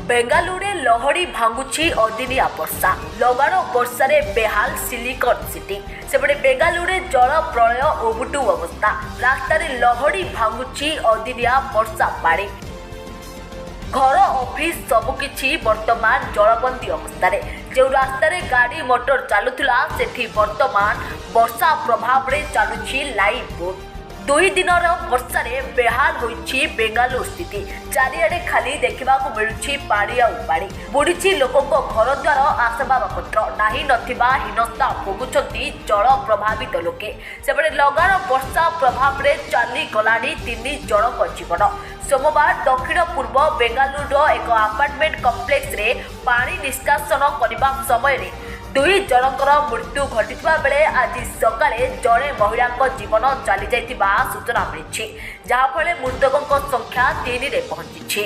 बेंगालुरु लहड़ी भांगुची अदिनिया वर्षा लगाण वर्षा बेहाल silicon city सेपटे बेंगालुरु जल प्रलय ओबुटू अवस्था रास्तार लहड़ी भांगुची अदिनिया वर्षा पाड़ी घर ऑफिस सबकिछि वर्तमान जलबंदी अवस्था जो रास्तार गाड़ी मोटर चलुला सेठी वर्तमान वर्षा प्रभाव रे चलुछि लाइफ बोट 2 दिनर वर्षा बेहाल होइछि बेंगालुरु स्थिति चारिआडे खाली देखा मिलुछि पाड़ी आ पाड़ी बुड़ीछि लोकों घर द्वार आसबाबपत्र नाही नथिबा हीनस्था भोगुछंती जल प्रभावित लोके सेपटे लगाण वर्षा प्रभाव रे चली गलानी 3 जनक जीवन सोमवार दक्षिण पूर्व बेंगालुरु एक अपार्टमेंट कॉम्प्लेक्स रे पानी निष्कासन करने समय 2 जनकर मृत्यु घटिथिबा बेले आज सकाळे जड़े महिला जीवन चली जाइथिबा सूचना मिली जहाँफल मृतकों संख्या 3 रे पहुंची।